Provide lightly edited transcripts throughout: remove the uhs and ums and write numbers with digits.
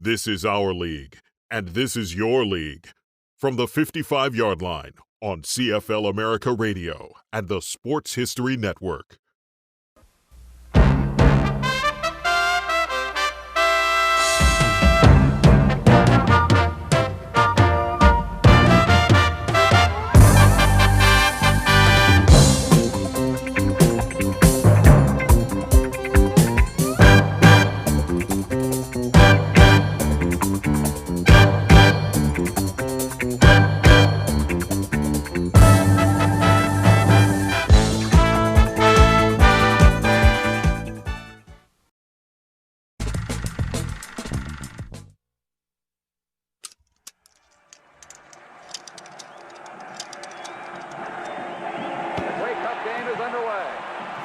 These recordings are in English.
This is our league, and this is your league. From the 55-yard line on CFL America Radio and the Sports History Network.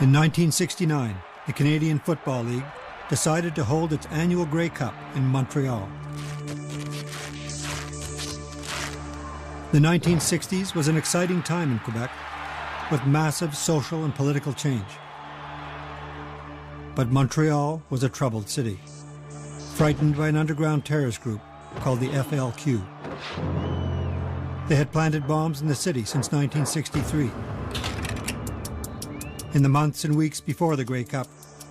In 1969, the Canadian Football League decided to hold its annual Grey Cup in Montreal. The 1960s was an exciting time in Quebec, with massive social and political change. But Montreal was a troubled city, frightened by an underground terrorist group called the FLQ. They had planted bombs in the city since 1963. In the months and weeks before the Grey Cup,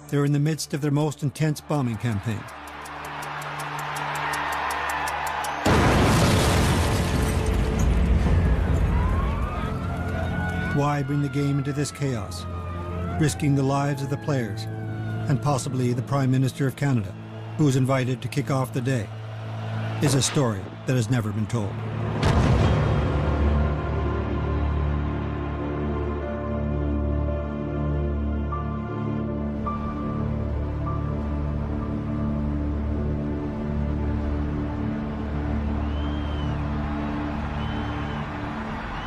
they were in the midst of their most intense bombing campaign. Why bring the game into this chaos, risking the lives of the players and possibly the Prime Minister of Canada, who was invited to kick off the day, is a story that has never been told.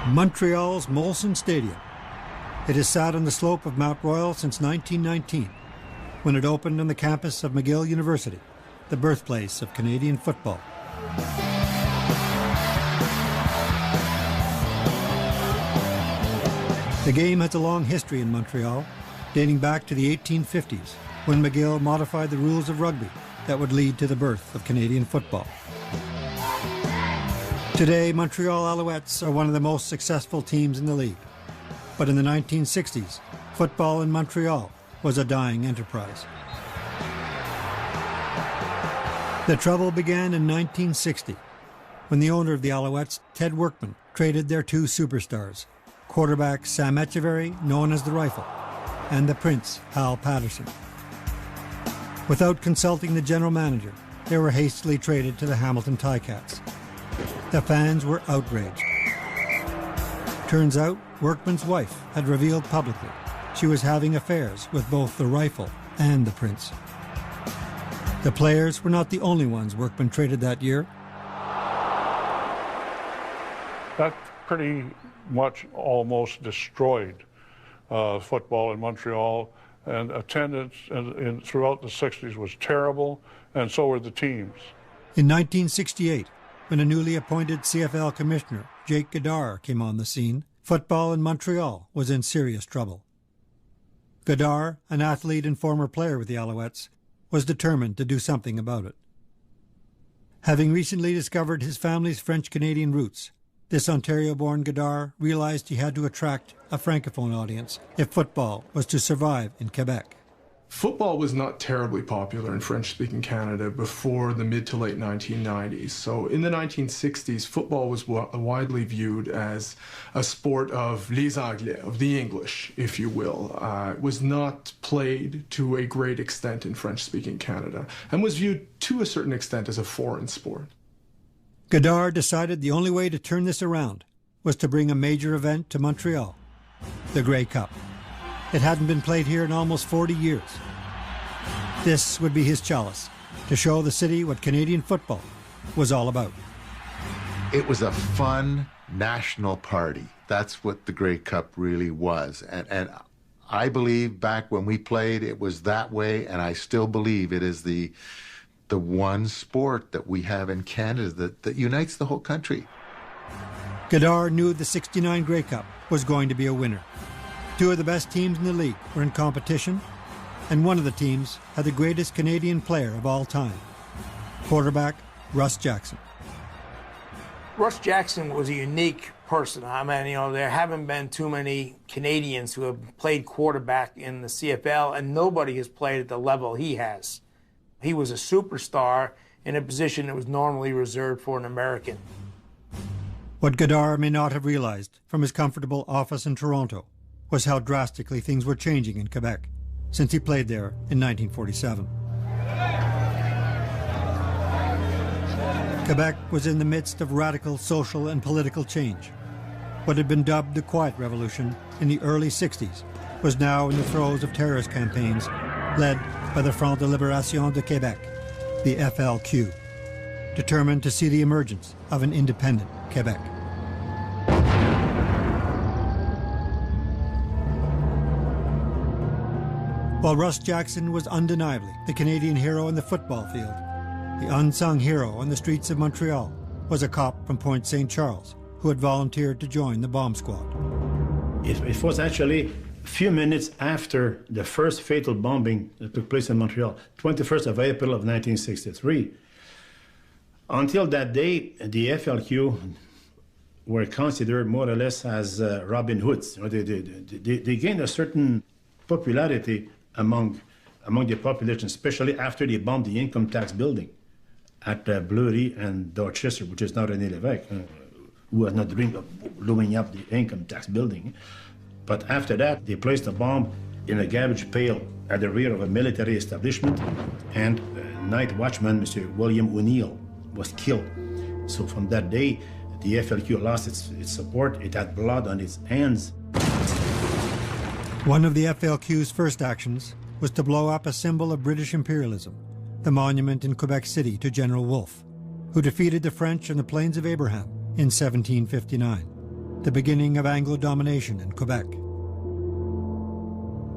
Montreal's Molson Stadium. It has sat on the slope of Mount Royal since 1919, when it opened on the campus of McGill University, the birthplace of Canadian football. The game has a long history in Montreal, dating back to the 1850s, when McGill modified the rules of rugby that would lead to the birth of Canadian football. Today, Montreal Alouettes are one of the most successful teams in the league. But in the 1960s, football in Montreal was a dying enterprise. The trouble began in 1960, when the owner of the Alouettes, Ted Workman, traded their two superstars, quarterback Sam Etcheverry, known as the Rifle, and the Prince, Hal Patterson. Without consulting the general manager, they were hastily traded to the Hamilton Ticats. The fans were outraged. Turns out, Workman's wife had revealed publicly she was having affairs with both the Rifle and the Prince. The players were not the only ones Workman traded that year. That pretty much almost destroyed football in Montreal, and attendance throughout the 60s was terrible, and so were the teams. In 1968, when a newly appointed CFL commissioner, Jake Godard, came on the scene, football in Montreal was in serious trouble. Godard, an athlete and former player with the Alouettes, was determined to do something about it. Having recently discovered his family's French-Canadian roots, this Ontario-born Godard realized he had to attract a francophone audience if football was to survive in Quebec. Football was not terribly popular in French-speaking Canada before the mid to late 1990s. So in the 1960s, football was widely viewed as a sport of les Anglais, of the English, if you will. It was not played to a great extent in French-speaking Canada and was viewed to a certain extent as a foreign sport. Godard decided the only way to turn this around was to bring a major event to Montreal, the Grey Cup. It hadn't been played here in almost 40 years. This would be his chalice, to show the city what Canadian football was all about. It was a fun national party. That's what the Grey Cup really was. And I believe back when we played, it was that way, and I still believe it is the one sport that we have in Canada that unites the whole country. Godard knew the '69 Grey Cup was going to be a winner. Two of the best teams in the league were in competition, and one of the teams had the greatest Canadian player of all time. Quarterback, Russ Jackson. Russ Jackson was a unique person. I mean, there haven't been too many Canadians who have played quarterback in the CFL, and nobody has played at the level he has. He was a superstar in a position that was normally reserved for an American. What Godard may not have realized from his comfortable office in Toronto was how drastically things were changing in Quebec since he played there in 1947. Quebec was in the midst of radical social and political change. What had been dubbed the Quiet Revolution in the early 60s was now in the throes of terrorist campaigns led by the Front de Libération de Québec, the FLQ, determined to see the emergence of an independent Quebec. While Russ Jackson was undeniably the Canadian hero in the football field, the unsung hero on the streets of Montreal was a cop from Pointe St. Charles who had volunteered to join the bomb squad. It was actually a few minutes after the first fatal bombing that took place in Montreal, 21st of April of 1963. Until that day, the FLQ were considered more or less as Robin Hoods. They gained a certain popularity among the population, especially after they bombed the income tax building at Bleury and Dorchester, which is now René Lévesque, who was not dreamed of blowing up the income tax building. But after that, they placed a bomb in a garbage pail at the rear of a military establishment, and night watchman, Mr. William O'Neill, was killed. So from that day, the FLQ lost its support. It had blood on its hands. One of the FLQ's first actions was to blow up a symbol of British imperialism, the monument in Quebec City to General Wolfe, who defeated the French on the Plains of Abraham in 1759, the beginning of Anglo domination in Quebec.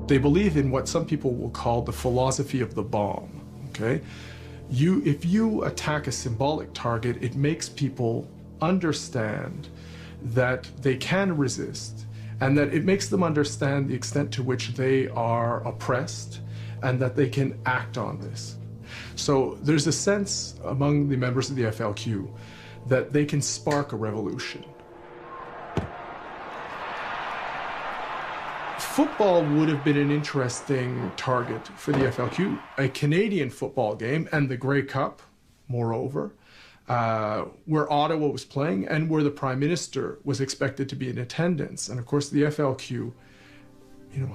They believe in what some people will call the philosophy of the bomb, okay? If you attack a symbolic target, it makes people understand that they can resist, and that it makes them understand the extent to which they are oppressed, and that they can act on this. So there's a sense among the members of the FLQ that they can spark a revolution. Football would have been an interesting target for the FLQ. A Canadian football game and the Grey Cup, moreover, where Ottawa was playing and where the Prime Minister was expected to be in attendance. And of course, the FLQ,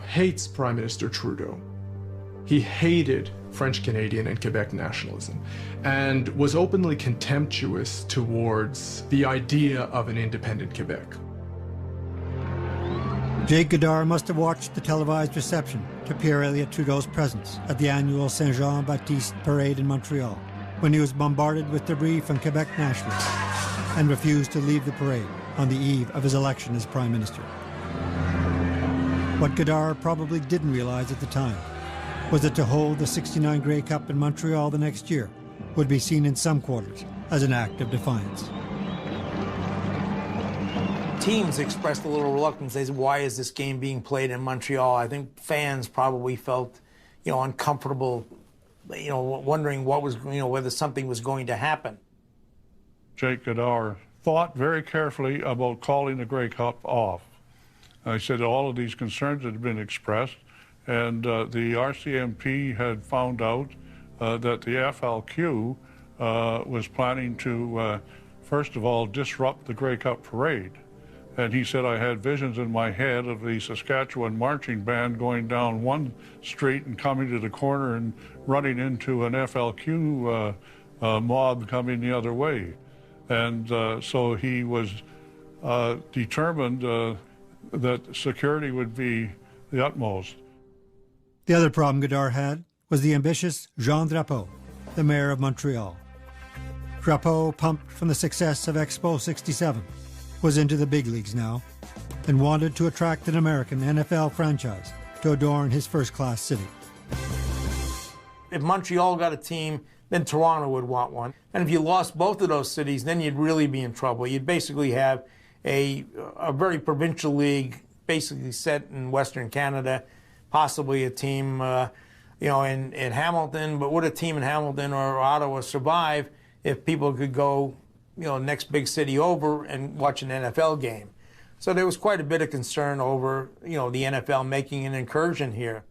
hates Prime Minister Trudeau. He hated French Canadian and Quebec nationalism and was openly contemptuous towards the idea of an independent Quebec. Jake Godard must have watched the televised reception to Pierre Elliott Trudeau's presence at the annual Saint Jean-Baptiste parade in Montreal, when he was bombarded with debris from Quebec nationalists and refused to leave the parade on the eve of his election as Prime Minister. What Godard probably didn't realize at the time was that to hold the '69 Grey Cup in Montreal the next year would be seen in some quarters as an act of defiance. Teams expressed a little reluctance. They said, why is this game being played in Montreal? I think fans probably felt, uncomfortable, wondering what was, whether something was going to happen. Jake Godard thought very carefully about calling the Grey Cup off. I said all of these concerns had been expressed, and the RCMP had found out that the FLQ was planning to, first of all, disrupt the Grey Cup parade. And he said, I had visions in my head of the Saskatchewan marching band going down one street and coming to the corner and running into an FLQ mob coming the other way. And so he was determined that security would be the utmost. The other problem Godard had was the ambitious Jean Drapeau, the mayor of Montreal. Drapeau, pumped from the success of Expo 67, was into the big leagues now and wanted to attract an American NFL franchise to adorn his first-class city. If Montreal got a team, then Toronto would want one. And if you lost both of those cities, then you'd really be in trouble. You'd basically have a very provincial league basically set in Western Canada, possibly a team in Hamilton, but would a team in Hamilton or Ottawa survive if people could go, next big city over and watch an NFL game? So there was quite a bit of concern over, the NFL making an incursion here.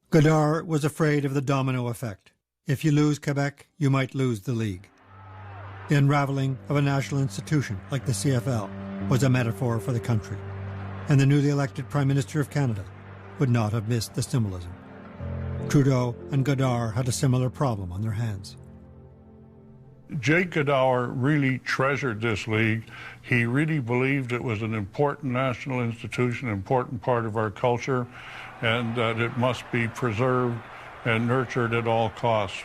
Godard was afraid of the domino effect. If you lose Quebec, you might lose the league. The unraveling of a national institution like the CFL was a metaphor for the country, and the newly elected Prime Minister of Canada would not have missed the symbolism. Trudeau and Godard had a similar problem on their hands. Jake Godard really treasured this league. He really believed it was an important national institution, an important part of our culture, and that it must be preserved and nurtured at all costs.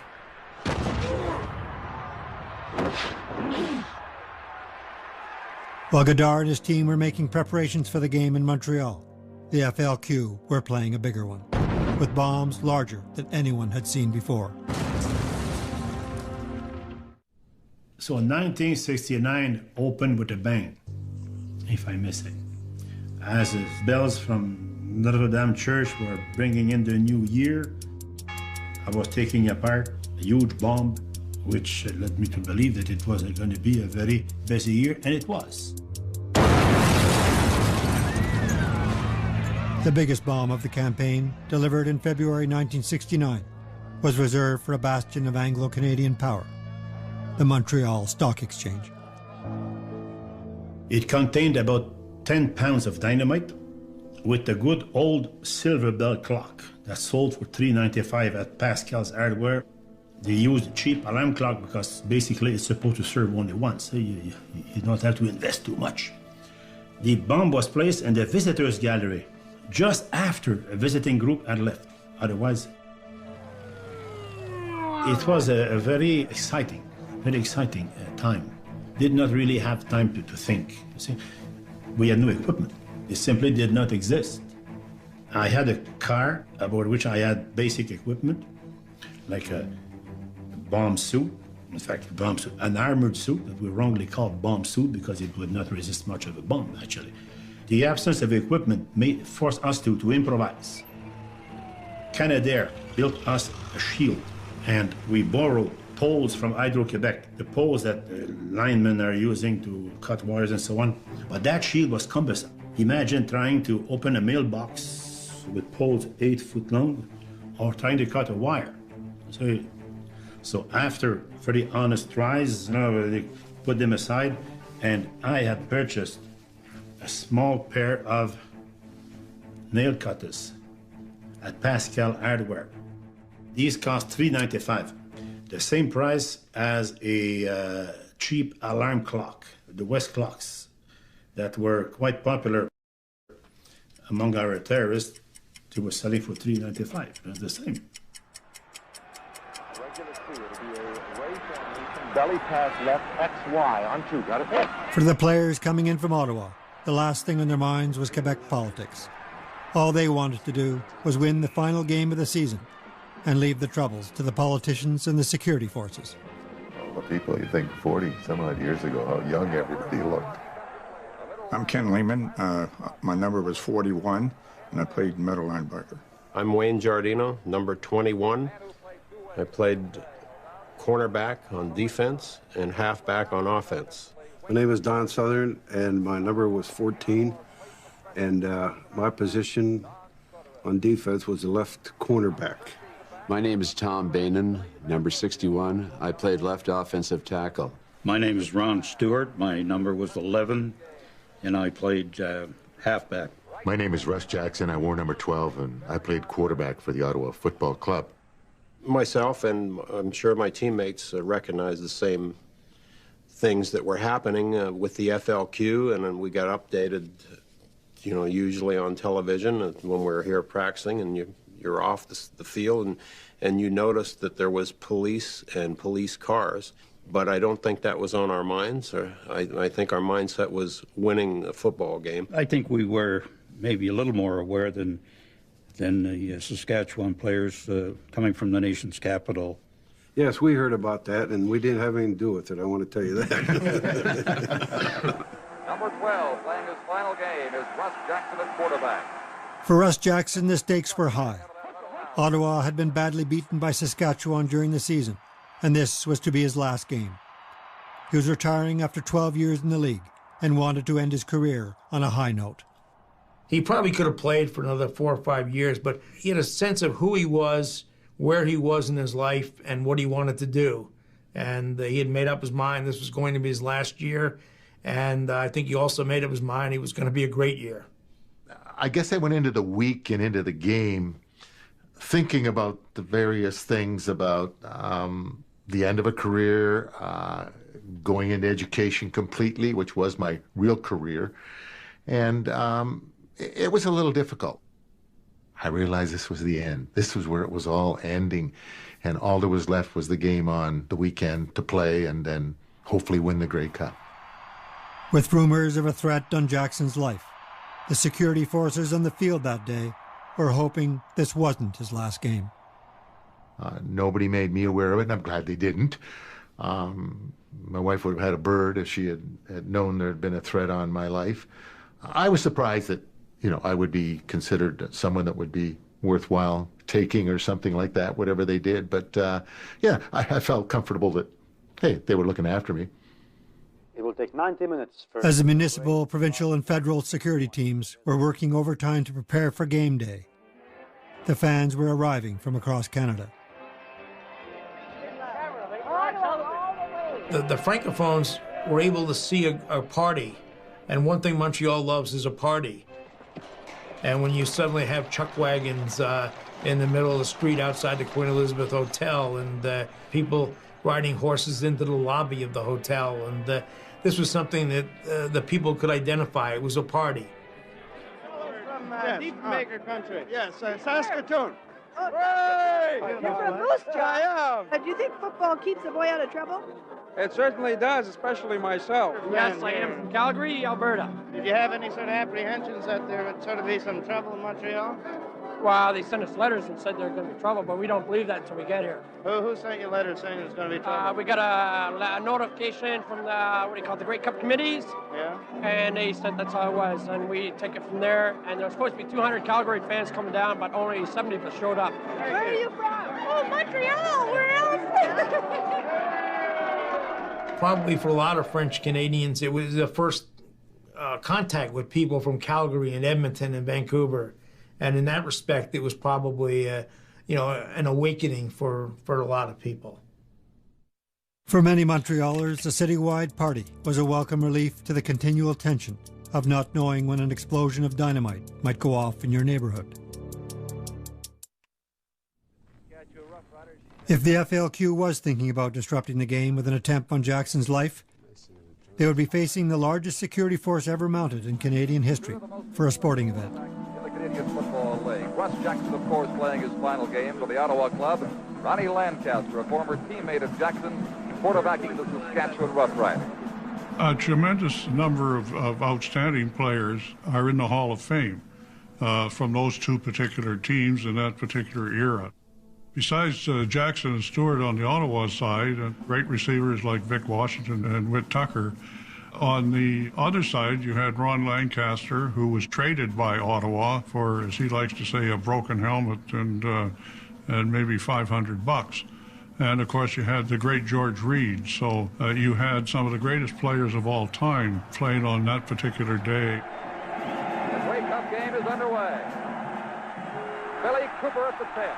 While Godard and his team were making preparations for the game in Montreal, the FLQ were playing a bigger one, with bombs larger than anyone had seen before. So 1969 opened with a bang, if I may say. As the bells from Notre Dame Church were bringing in the new year, I was taking apart a huge bomb, which led me to believe that it was going to be a very busy year, and it was. The biggest bomb of the campaign, delivered in February 1969, was reserved for a bastion of Anglo-Canadian power, the Montreal Stock Exchange. It contained about 10 pounds of dynamite with a good old silver bell clock that sold for $3.95 at Pascal's Hardware. They used a cheap alarm clock because basically it's supposed to serve only once. So you don't have to invest too much. The bomb was placed in the visitors' gallery just after a visiting group had left. Otherwise, it was a very exciting time. Did not really have time to think. You see, we had no equipment. It simply did not exist. I had a car about which I had basic equipment, like a bomb suit. In fact, a bomb suit, an armored suit that we wrongly called bomb suit because it would not resist much of a bomb, actually. The absence of equipment forced us to improvise. Canadair built us a shield, and we borrowed poles from Hydro-Quebec, the poles that linemen are using to cut wires and so on. But that shield was cumbersome. Imagine trying to open a mailbox with poles 8 foot long or trying to cut a wire. So after very honest tries, they put them aside, and I had purchased a small pair of nail cutters at Pascal Hardware. These cost $3.95, the same price as a cheap alarm clock, the West clocks, that were quite popular among our terrorists. They were selling for $3.95. That's the same. Belly pass left, XY on 2. Got it. For the players coming in from Ottawa, the last thing on their minds was Quebec politics. All they wanted to do was win the final game of the season and leave the troubles to the politicians and the security forces. Well, people, you think 40 some odd years ago, how young everybody looked. I'm Ken Lehman. My number was 41, and I played middle linebacker. I'm Wayne Giardino, number 21. I played cornerback on defense and halfback on offense. My name is Don Southern, and my number was 14. And my position on defense was the left cornerback. My name is Tom Bainan, number 61. I played left offensive tackle. My name is Ron Stewart. My number was 11, and I played halfback. My name is Russ Jackson. I wore number 12, and I played quarterback for the Ottawa Football Club. Myself, and I'm sure my teammates, recognize the same things that were happening with the FLQ, and then we got updated, usually on television when we were here practicing, and you're off the field, and you noticed that there was police and police cars. But I don't think that was on our minds. I think our mindset was winning a football game. I think we were maybe a little more aware than the Saskatchewan players coming from the nation's capital. Yes, we heard about that, and we didn't have anything to do with it, I want to tell you that. Number 12, playing his final game, is Russ Jackson at quarterback. For Russ Jackson, the stakes were high. Ottawa had been badly beaten by Saskatchewan during the season, and this was to be his last game. He was retiring after 12 years in the league and wanted to end his career on a high note. He probably could have played for another 4 or 5 years, but he had a sense of who he was, where he was in his life, and what he wanted to do. And he had made up his mind this was going to be his last year, and I think he also made up his mind it was going to be a great year. I guess I went into the week and into the game thinking about the various things about the end of a career, going into education completely, which was my real career. And it was a little difficult. I realized this was the end. This was where it was all ending. And all there was left was the game on the weekend to play and then hopefully win the Grey Cup. With rumors of a threat on Jackson's life, the security forces on the field that day were hoping this wasn't his last game. Nobody made me aware of it, and I'm glad they didn't. My wife would have had a bird if she had known there had been a threat on my life. I was surprised that, I would be considered someone that would be worthwhile taking or something like that, whatever they did. But I felt comfortable that, hey, they were looking after me. It will take 90 minutes. As the municipal, provincial, and federal security teams were working overtime to prepare for game day, the fans were arriving from across Canada. The Francophones were able to see a party, and one thing Montreal loves is a party. And when you suddenly have chuck wagons in the middle of the street outside the Queen Elizabeth Hotel, and people riding horses into the lobby of the hotel, and this was something that the people could identify. It was a party. From Deep Maker country. Yes, Saskatoon. You're from Moose Jaw. I am. Do you think football keeps a boy out of trouble? It certainly does, especially myself. Yes, I am from Calgary, Alberta. Did you have any sort of apprehensions that there would sort of be some trouble in Montreal? Well, they sent us letters and said there's going to be trouble, but we don't believe that until we get here. Who sent you letters saying there's going to be trouble? We got a notification from the Grey Cup committees. Yeah. And they said that's how it was, and we take it from there. And there was supposed to be 200 Calgary fans coming down, but only 70 of us showed up. Where are you from? Oh, Montreal. Where else? Probably for a lot of French Canadians, it was the first contact with people from Calgary and Edmonton and Vancouver. And in that respect, it was probably, an awakening for a lot of people. For many Montrealers, the citywide party was a welcome relief to the continual tension of not knowing when an explosion of dynamite might go off in your neighborhood. If the FLQ was thinking about disrupting the game with an attempt on Jackson's life, they would be facing the largest security force ever mounted in Canadian history for a sporting event. Canadian Football League. Russ Jackson, of course, playing his final game for the Ottawa club. Ronnie Lancaster, a former teammate of Jackson, quarterbacking the Saskatchewan Roughriders. A tremendous number of outstanding players are in the Hall of Fame from those two particular teams in that particular era. Besides Jackson and Stewart on the Ottawa side, great receivers like Vic Washington and Whit Tucker. On the other side, you had Ron Lancaster, who was traded by Ottawa for, as he likes to say, a broken helmet and maybe $500. And of course, you had the great George Reed. So you had some of the greatest players of all time playing on that particular day. The Grey Cup game is underway. Billy Cooper at the tip.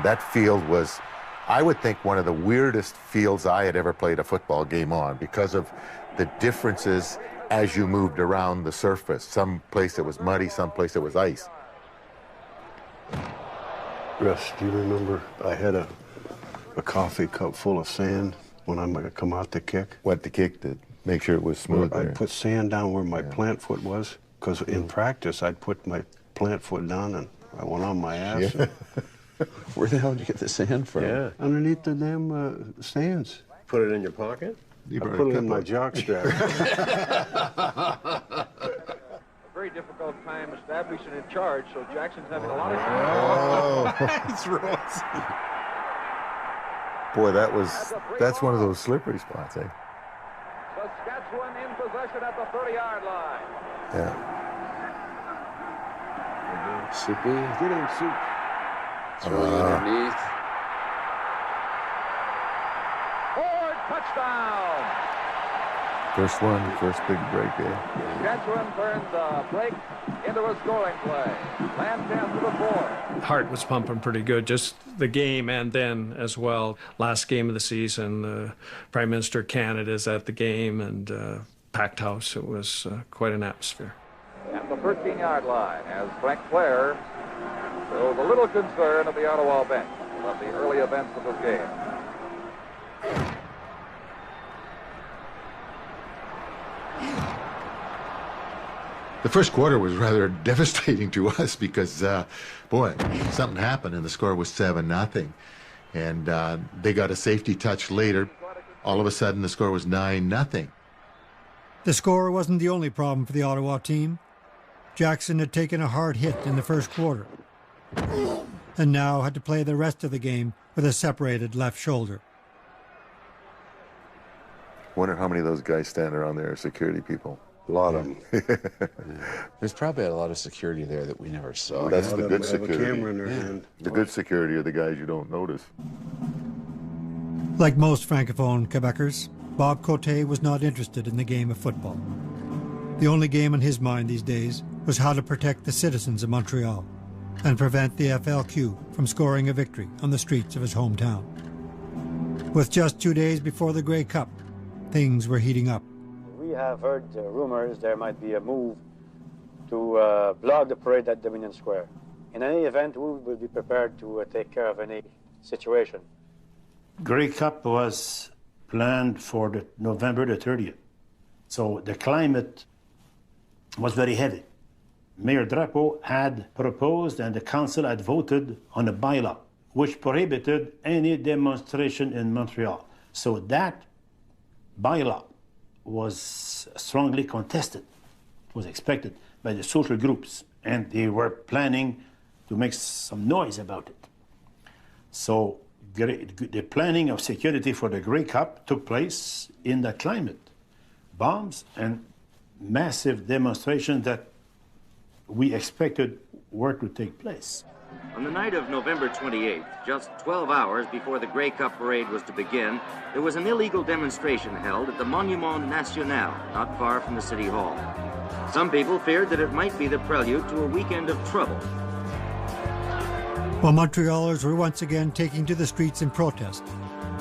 That field was, I would think, one of the weirdest fields I had ever played a football game on because of the differences as you moved around the surface. Some place it was muddy, some place it was ice. Russ, do you remember I had a coffee cup full of sand when I'm going to come out to kick? What, to kick to make sure it was smooth? I'd put sand down where my plant foot was, because in practice I'd put my plant foot down and I went on my ass. Yeah. Where the hell did you get the sand from? Yeah, underneath the damn stands. Put it in your pocket? I put it in my jock strap. A very difficult time establishing in charge, so Jackson's having a lot of Oh, That's Ross. Boy, that's one of those slippery spots, eh? Saskatchewan in possession at the 30-yard line. Yeah. Soupy. Get him, Soup. Throwing underneath. Ford, touchdown! First one, first big break, eh? Saskatchewan turns a break into a scoring play. Lancaster to Ford. Heart was pumping pretty good, just the game and then as well. Last game of the season, the Prime Minister of Canada is at the game and packed house. It was quite an atmosphere. At the 13-yard line, as Frank Clare shows a little concern of the Ottawa bench about the early events of this game. The first quarter was rather devastating to us because, boy, something happened and the score was 7-0. And they got a safety touch later. All of a sudden, the score was 9-0. The score wasn't the only problem for the Ottawa team. Jackson had taken a hard hit in the first quarter and now had to play the rest of the game with a separated left shoulder. Wonder how many of those guys standing around there are security people. A lot of them. There's probably a lot of security there that we never saw. That's the good Have a security. camera in their hand. The good security are the guys you don't notice. Like most Francophone Quebecers, Bob Cote was not interested in the game of football. The only game on his mind these days was how to protect the citizens of Montreal and prevent the FLQ from scoring a victory on the streets of his hometown. With just 2 days before the Grey Cup, things were heating up. We have heard rumors there might be a move to block the parade at Dominion Square. In any event, we will be prepared to take care of any situation. Grey Cup was planned for November the 30th. So the climate was very heavy. Mayor Drapeau had proposed and the council had voted on a bylaw which prohibited any demonstration in Montreal. So that bylaw was strongly contested. It was expected by the social groups, and they were planning to make some noise about it. So the planning of security for the Grey Cup took place in that climate. Bombs and massive demonstrations that we expected were to take place. On the night of November 28th, just 12 hours before the Grey Cup parade was to begin, there was an illegal demonstration held at the Monument National, not far from the City Hall. Some people feared that it might be the prelude to a weekend of trouble. While Montrealers were once again taking to the streets in protest,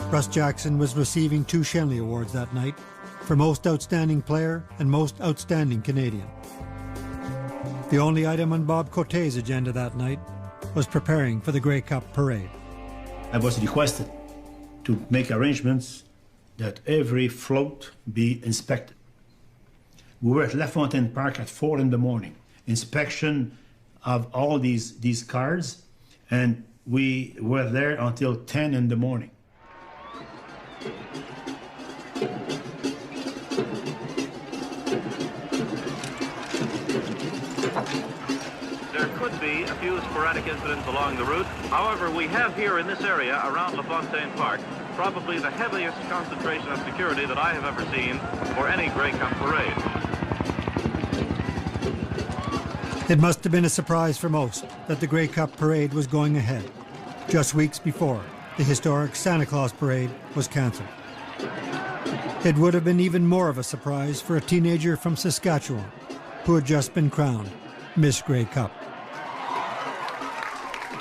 Russ Jackson was receiving 2 Shenley Awards that night for Most Outstanding Player and Most Outstanding Canadian. The only item on Bob Cote's agenda that night was preparing for the Grey Cup parade. I was requested to make arrangements that every float be inspected. We were at LaFontaine Park at 4 in the morning, inspection of all these cars, and we were there until 10 in the morning. There could be a few sporadic incidents along the route. However, we have here in this area around LaFontaine Park probably the heaviest concentration of security that I have ever seen for any Grey Cup parade. It must have been a surprise for most that the Grey Cup parade was going ahead, just weeks before the historic Santa Claus parade was cancelled. It would have been even more of a surprise for a teenager from Saskatchewan who had just been crowned Miss Grey Cup.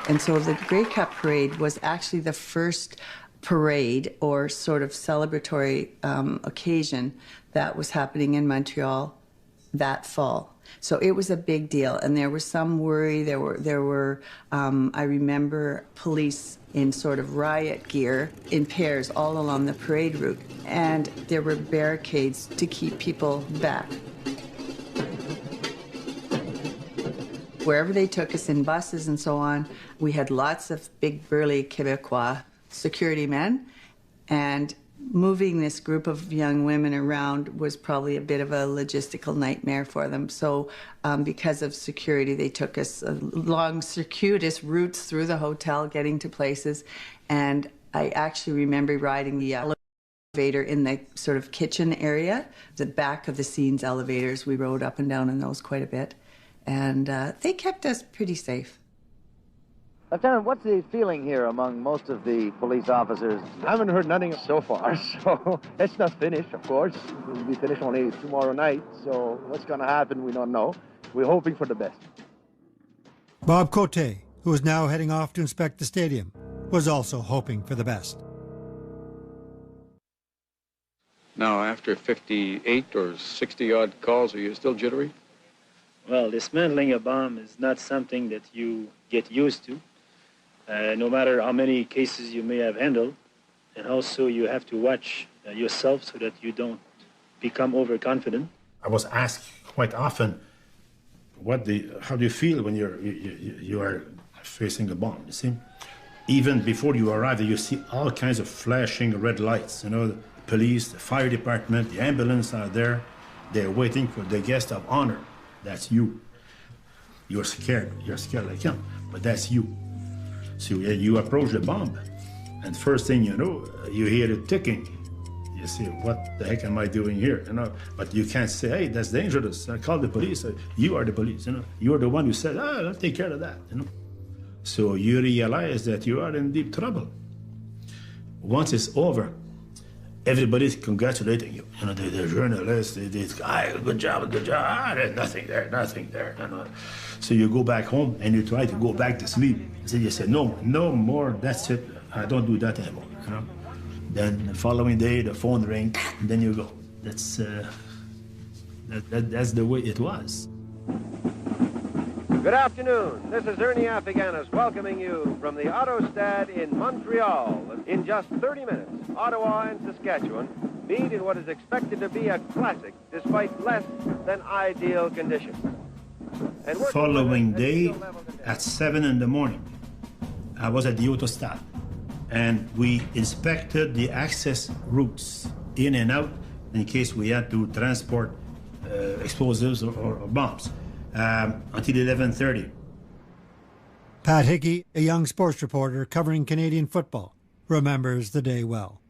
And so the Grey Cup parade was actually the first parade or sort of celebratory occasion that was happening in Montreal that fall. So it was a big deal, and there was some worry. There were I remember police in sort of riot gear in pairs all along the parade route, and there were barricades to keep people back. Wherever they took us in buses and so on, we had lots of big burly Quebecois security men, and moving this group of young women around was probably a bit of a logistical nightmare for them. So because of security, they took us long, circuitous routes through the hotel, getting to places. And I actually remember riding the elevator in the sort of kitchen area, the back of the scenes elevators. We rode up and down in those quite a bit. and they kept us pretty safe. Lieutenant, what's the feeling here among most of the police officers? I haven't heard nothing so far, so it's not finished, of course. It will be finished only tomorrow night, so what's going to happen, we don't know. We're hoping for the best. Bob Cote, who is now heading off to inspect the stadium, was also hoping for the best. Now, after 58 or 60-odd calls, are you still jittery? Well, dismantling a bomb is not something that you get used to, no matter how many cases you may have handled. And also, you have to watch yourself so that you don't become overconfident. I was asked quite often, how do you feel when you are facing a bomb? You see, even before you arrive, you see all kinds of flashing red lights. You know, the police, the fire department, the ambulance are there. They're waiting for the guest of honor. That's you. You're scared. You're scared like him, but that's you. So you approach the bomb, and first thing you know, you hear it ticking. You say, what the heck am I doing here? You know, but you can't say, hey, that's dangerous. Call the police. You are the police. You know, you're the one who said, I'll take care of that. You know, so you realize that you are in deep trouble. Once it's over, everybody's congratulating you. You know, the journalists, they good job. There's nothing there. You know. So you go back home and you try to go back to sleep. So you say, no more. That's it. I don't do that anymore. You know. Then the following day, the phone rings, and then you go. That's the way it was. Good afternoon. This is Ernie Afghanis welcoming you from the Autostad in Montreal. In just 30 minutes, Ottawa and Saskatchewan meet in what is expected to be a classic, despite less than ideal conditions. And following day, at 7 in the morning, I was at the Autostad, and we inspected the access routes in and out in case we had to transport explosives or bombs. Until 11:30. Pat Hickey, a young sports reporter covering Canadian football, remembers the day well.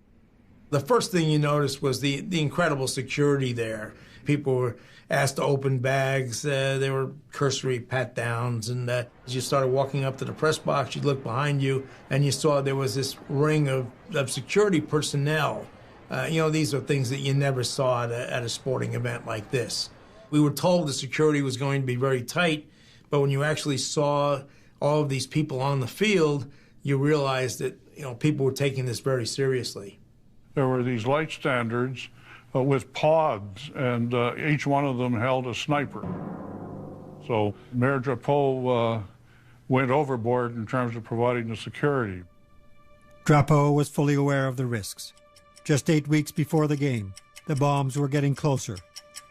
The first thing you noticed was the incredible security there. People were asked to open bags. There were cursory pat-downs. And as you started walking up to the press box, you'd look behind you, and you saw there was this ring of security personnel. These are things that you never saw at a sporting event like this. We were told the security was going to be very tight, but when you actually saw all of these people on the field, you realized that people were taking this very seriously. There were these light standards with pods, and each one of them held a sniper. So Mayor Drapeau went overboard in terms of providing the security. Drapeau was fully aware of the risks. Just 8 weeks before the game, the bombs were getting closer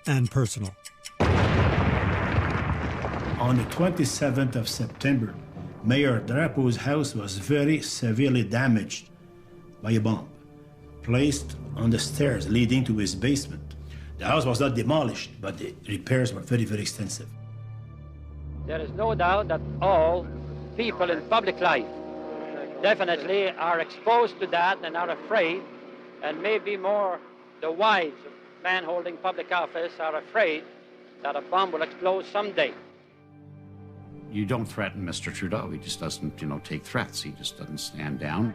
and personal. On the 27th of September, Mayor Drapeau's house was very severely damaged by a bomb placed on the stairs leading to his basement. The house was not demolished, but the repairs were very, very extensive. There is no doubt that all people in public life definitely are exposed to that and are afraid, and maybe more the wives of men holding public office are afraid that a bomb will explode someday. You don't threaten Mr. Trudeau. He just doesn't, take threats. He just doesn't stand down.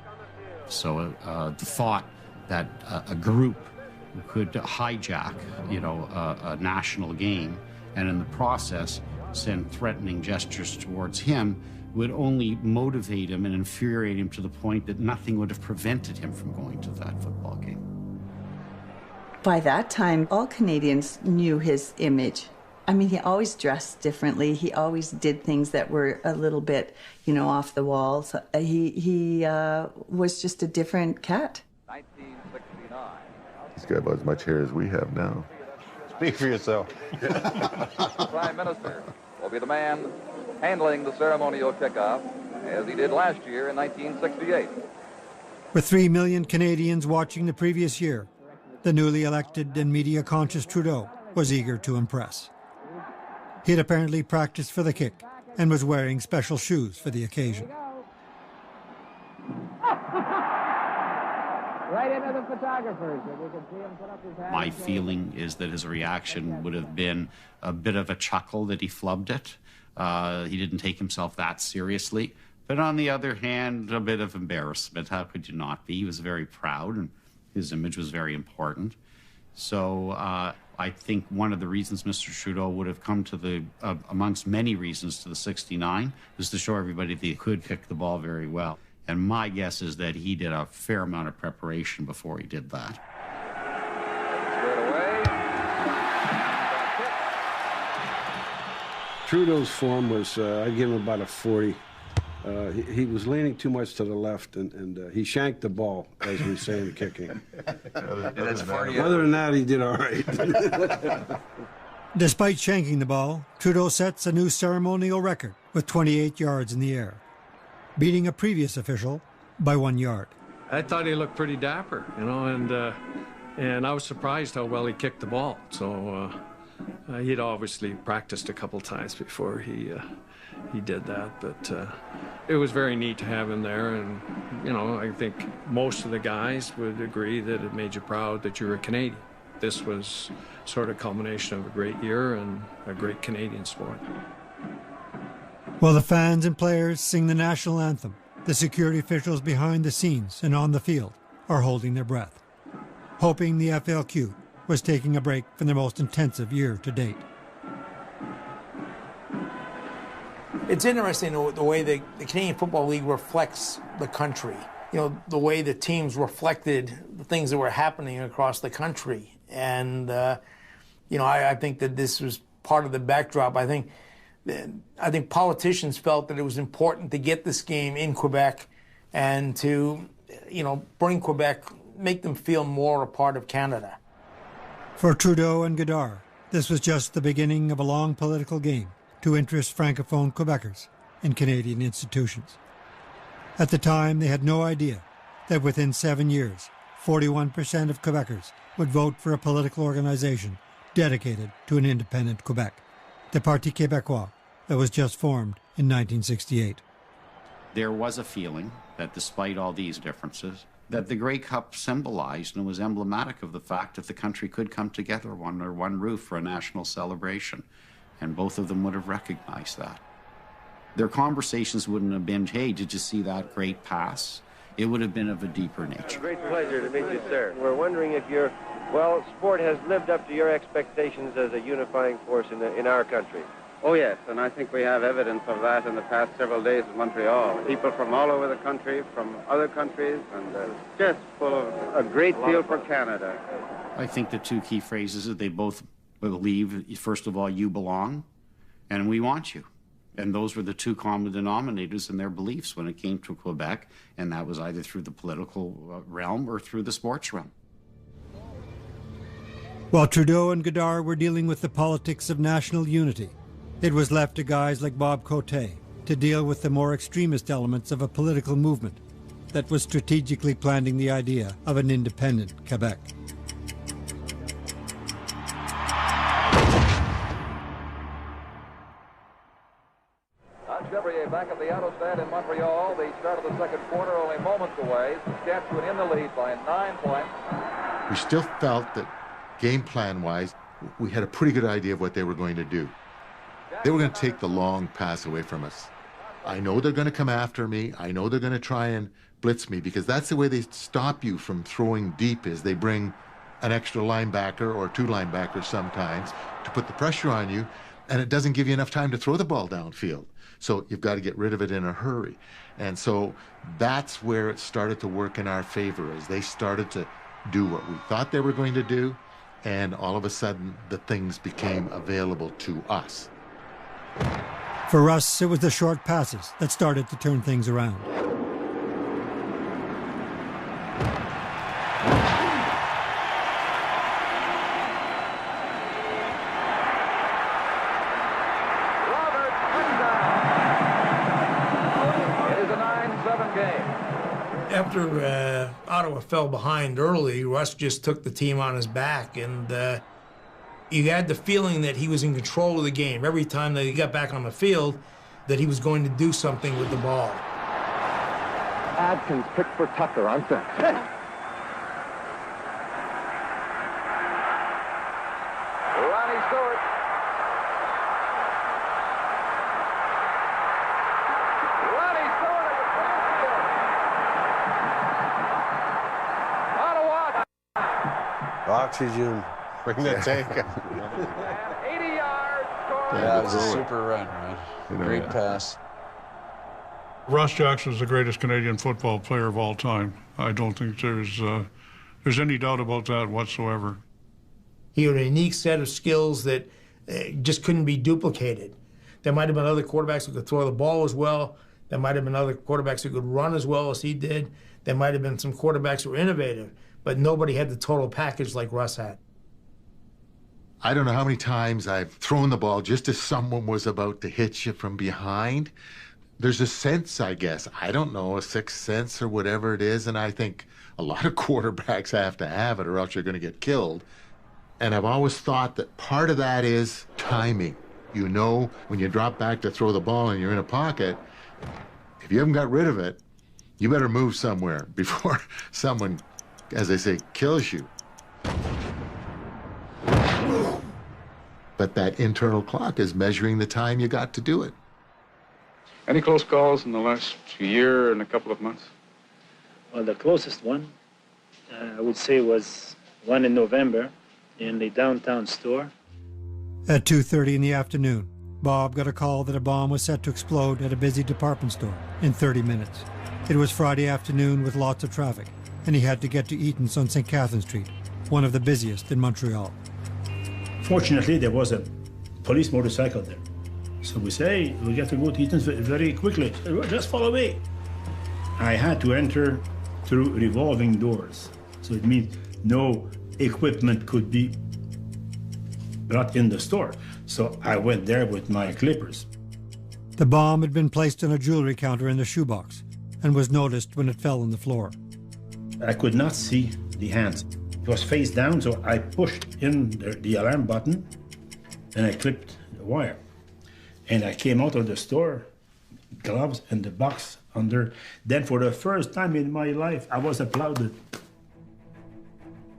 So the thought that a group could hijack, a national game and in the process send threatening gestures towards him would only motivate him and infuriate him to the point that nothing would have prevented him from going to that football game. By that time, all Canadians knew his image. I mean, he always dressed differently. He always did things that were a little bit, off the wall. So he was just a different cat. 1969. He's got about as much hair as we have now. Speak for yourself. The Prime Minister will be the man handling the ceremonial kickoff, as he did last year in 1968. With 3 million Canadians watching the previous year, the newly elected and media-conscious Trudeau was eager to impress. He had apparently practiced for the kick and was wearing special shoes for the occasion. right into the photographers. If we can see him put up his hand. My feeling is that his reaction would have been a bit of a chuckle that he flubbed it. He didn't take himself that seriously. But on the other hand, a bit of embarrassment. How could you not be? He was very proud, and his image was very important. So I think one of the reasons Mr. Trudeau would have come to the, amongst many reasons, to the 69 was to show everybody that he could kick the ball very well. And my guess is that he did a fair amount of preparation before he did that. Trudeau's form was, I'd give him about a 40. He was leaning too much to the left, and he shanked the ball, as we say in kicking. Other than that, he did all right. Despite shanking the ball, Trudeau sets a new ceremonial record with 28 yards in the air, beating a previous official by 1 yard. I thought he looked pretty dapper, you know, and I was surprised how well he kicked the ball. So he'd obviously practiced a couple times before he did that, but it was very neat to have him there. And, you know, I think most of the guys would agree that it made you proud that you're a Canadian. This was sort of a culmination of a great year and a great Canadian sport. While the fans and players sing the national anthem, the security officials behind the scenes and on the field are holding their breath, hoping the FLQ was taking a break from their most intensive year to date. It's interesting the way the Canadian Football League reflects the country. You know, the way the teams reflected the things that were happening across the country. And, you know, I think that this was part of the backdrop. I think politicians felt that it was important to get this game in Quebec and to, you know, bring Quebec, make them feel more a part of Canada. For Trudeau and Godard, this was just the beginning of a long political game to interest Francophone Quebecers in Canadian institutions. At the time, they had no idea that within 7 years, 41% of Quebecers would vote for a political organization dedicated to an independent Quebec, the Parti Québécois, that was just formed in 1968. There was a feeling that despite all these differences, that the Grey Cup symbolized and was emblematic of the fact that the country could come together under one roof for a national celebration. And both of them would have recognized that. Their conversations wouldn't have been, hey, did you see that great pass? It would have been of a deeper nature. Great pleasure to meet you, sir. We're wondering if sport has lived up to your expectations as a unifying force in our country. Oh, yes, and I think we have evidence of that in the past several days in Montreal. People from all over the country, from other countries, and just full of a great feel for Canada. I think the two key phrases that they both believe, first of all, you belong, and we want you. And those were the two common denominators in their beliefs when it came to Quebec, and that was either through the political realm or through the sports realm. While Trudeau and Godard were dealing with the politics of national unity, it was left to guys like Bob Cote to deal with the more extremist elements of a political movement that was strategically planning the idea of an independent Quebec. Back at the Autostad in Montreal, the start of the second quarter only moments away. Saskatchewan in the lead by 9 points. We still felt that game plan-wise, we had a pretty good idea of what they were going to do. They were going to take the long pass away from us. I know they're going to come after me. I know they're going to try and blitz me, because that's the way they stop you from throwing deep, is they bring an extra linebacker or two linebackers sometimes to put the pressure on you, and it doesn't give you enough time to throw the ball downfield. So you've got to get rid of it in a hurry. And so that's where it started to work in our favor, as they started to do what we thought they were going to do, and all of a sudden the things became available to us. For Russ, it was the short passes that started to turn things around. After Ottawa fell behind early, Russ just took the team on his back, and you had the feeling that he was in control of the game. Every time that he got back on the field, that he was going to do something with the ball. Adkins picked for Tucker on set. Stewart. Ronnie Stewart at the field. Ottawa. Oxygen. Bring that tank. 80 yards. Yeah, it was a super run, right? Great pass. Russ Jackson is the greatest Canadian football player of all time. I don't think there's any doubt about that whatsoever. He had a unique set of skills that just couldn't be duplicated. There might have been other quarterbacks who could throw the ball as well. There might have been other quarterbacks who could run as well as he did. There might have been some quarterbacks who were innovative, but nobody had the total package like Russ had. I don't know how many times I've thrown the ball just as someone was about to hit you from behind. There's a sense, I guess, I don't know, a sixth sense or whatever it is, and I think a lot of quarterbacks have to have it or else you're going to get killed. And I've always thought that part of that is timing. You know, when you drop back to throw the ball and you're in a pocket, if you haven't got rid of it, you better move somewhere before someone, as they say, kills you. But that internal clock is measuring the time you got to do it. Any close calls in the last year and a couple of months? Well, the closest one, I would say, was one in November in the downtown store. At 2:30 in the afternoon, Bob got a call that a bomb was set to explode at a busy department store in 30 minutes. It was Friday afternoon with lots of traffic, and he had to get to Eaton's on St. Catherine Street, one of the busiest in Montreal. Fortunately, there was a police motorcycle there. So we say, hey, we got to go to Eaton's very quickly. Just follow me. I had to enter through revolving doors. So it means no equipment could be brought in the store. So I went there with my clippers. The bomb had been placed on a jewelry counter in the shoebox and was noticed when it fell on the floor. I could not see the hands. It was face down, so I pushed in the alarm button and I clipped the wire. And I came out of the store, gloves and the box under. Then for the first time in my life, I was applauded.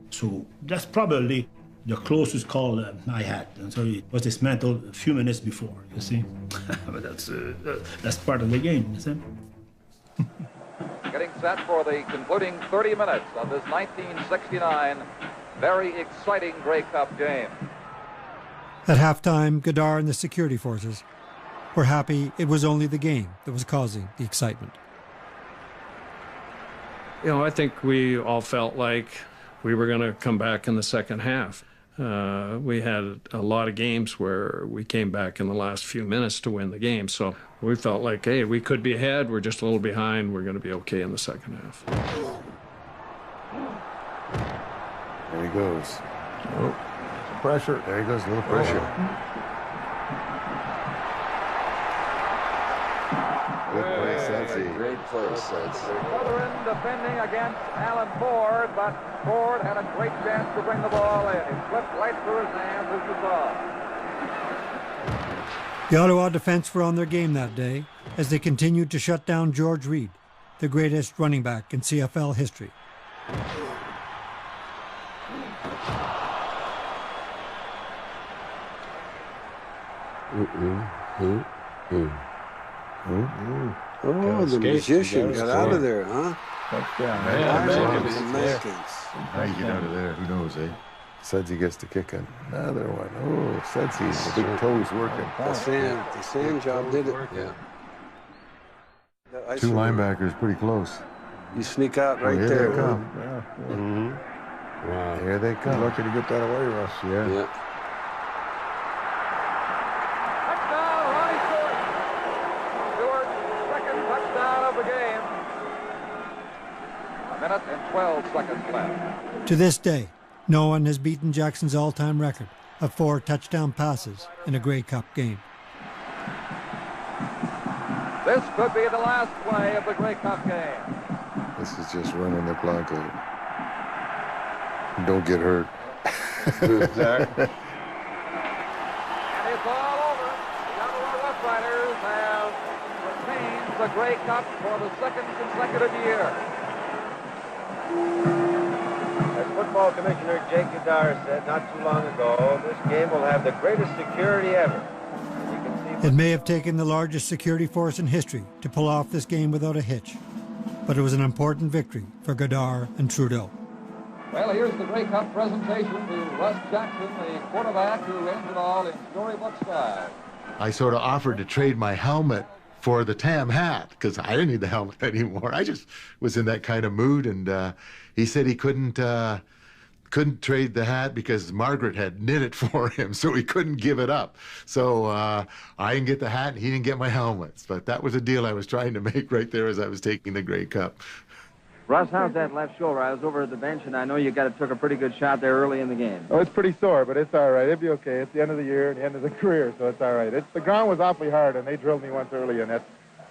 So that's probably the closest call I had. And so it was dismantled a few minutes before, you see. But that's part of the game, you see. Getting set for the concluding 30 minutes of this 1969 very exciting Grey Cup game. At halftime, Godard and the security forces were happy it was only the game that was causing the excitement. You know, I think we all felt like we were going to come back in the second half. We had a lot of games where we came back in the last few minutes to win the game. So we felt like, hey, we could be ahead. We're just a little behind. We're going to be okay in the second half. There he goes. Oh, pressure. There he goes, a little pressure. Good play, Sensi. Great play, Sensi. Southern defending against Alan Ford, but Ford had a great chance to bring the ball in. It slipped right through his hands as you saw. The Ottawa defense were on their game that day as they continued to shut down George Reed, the greatest running back in CFL history. Oh, the magician got out of there, huh? How you get out of there? Who knows, eh? Sudsy gets to kick another one. Oh, Sudsy's big toes working. The sand job did it. Yeah. Two linebackers pretty close. You sneak out right here there. They come. Yeah. Mm-hmm. Wow. Here they come. Lucky to get that away, Russ. Yeah. Touchdown, Ronnie Stewart. Stewart's second touchdown of the game. 1 minute and 12 seconds left. To this day, no one has beaten Jackson's all-time record of 4 touchdown passes in a Grey Cup game. This could be the last play of the Grey Cup game. This is just running the clock out. Don't get hurt. Exactly. And it's all over. The Ottawa Rough Riders have retained the Grey Cup for the second consecutive year. As Football Commissioner Jake Udar said not too long ago, this game will have the greatest security ever. It may have taken the largest security force in history to pull off this game without a hitch, but it was an important victory for Godard and Trudeau. Well, here's the Grey Cup presentation to Russ Jackson, the quarterback who ends it all in storybook style. I sort of offered to trade my helmet for the Tam hat because I didn't need the helmet anymore. I just was in that kind of mood, and he said he couldn't trade the hat because Margaret had knit it for him, so he couldn't give it up. So I didn't get the hat, and he didn't get my helmets. But that was a deal I was trying to make right there as I was taking the Grey Cup. Russ, how's that left shoulder? I was over at the bench, and I know you took a pretty good shot there early in the game. Oh, it's pretty sore, but it's all right. It'll be okay. It's the end of the year and the end of the career, so it's all right. The ground was awfully hard, and they drilled me once early, and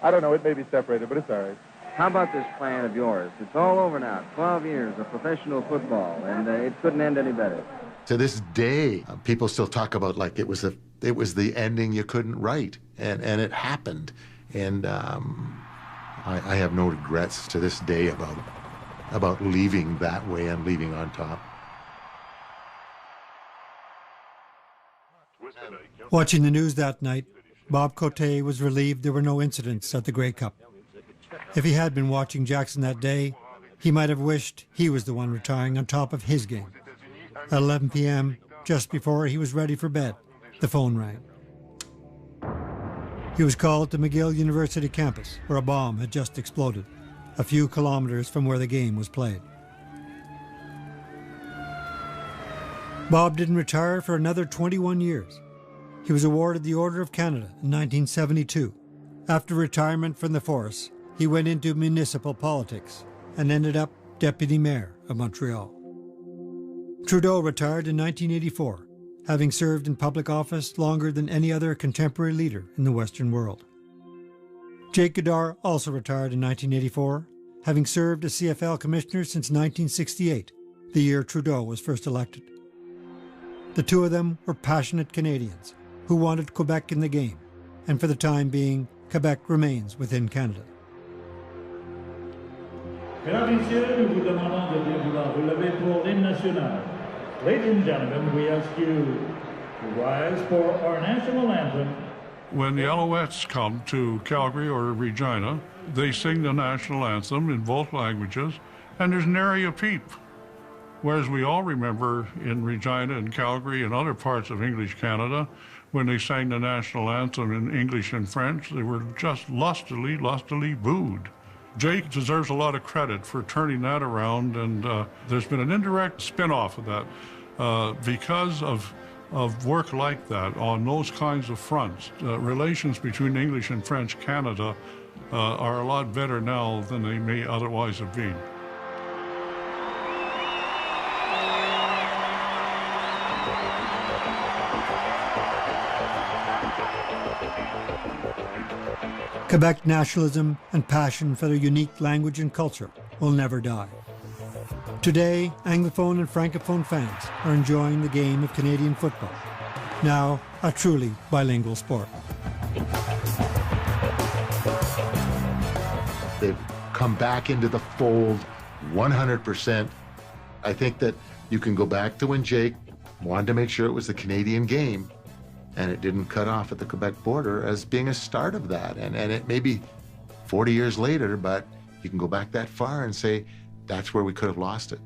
I don't know, it may be separated, but it's all right. How about this plan of yours? It's all over now. 12 years of professional football, and it couldn't end any better. To this day, people still talk about like it was the ending you couldn't write, and it happened. And I have no regrets to this day about leaving that way and leaving on top. Watching the news that night, Bob Cote was relieved there were no incidents at the Grey Cup. If he had been watching Jackson that day, he might have wished he was the one retiring on top of his game. At 11 p.m., just before he was ready for bed, the phone rang. He was called to McGill University campus, where a bomb had just exploded, a few kilometers from where the game was played. Bob didn't retire for another 21 years. He was awarded the Order of Canada in 1972. After retirement from the force, he went into municipal politics and ended up deputy mayor of Montreal. Trudeau retired in 1984, having served in public office longer than any other contemporary leader in the Western world. Jake Godard also retired in 1984, having served as CFL commissioner since 1968, the year Trudeau was first elected. The two of them were passionate Canadians who wanted Quebec in the game, and for the time being, Quebec remains within Canada. Mesdames et messieurs, nous vous demandons de bien vouloir vous lever pour l'hymne national. Ladies and gentlemen, we ask you to rise for our national anthem. When the Alouettes come to Calgary or Regina, they sing the national anthem in both languages, and there's nary a peep. Whereas we all remember in Regina and Calgary and other parts of English Canada, when they sang the national anthem in English and French, they were just lustily booed. Jake deserves a lot of credit for turning that around, and there's been an indirect spin-off of that because of work like that on those kinds of fronts. Relations between English and French Canada are a lot better now than they may otherwise have been. Quebec nationalism and passion for their unique language and culture will never die. Today, Anglophone and Francophone fans are enjoying the game of Canadian football, now a truly bilingual sport. They've come back into the fold 100%. I think that you can go back to when Jake wanted to make sure it was the Canadian game, and it didn't cut off at the Quebec border as being a start of that. And it may be 40 years later, but you can go back that far and say that's where we could have lost it.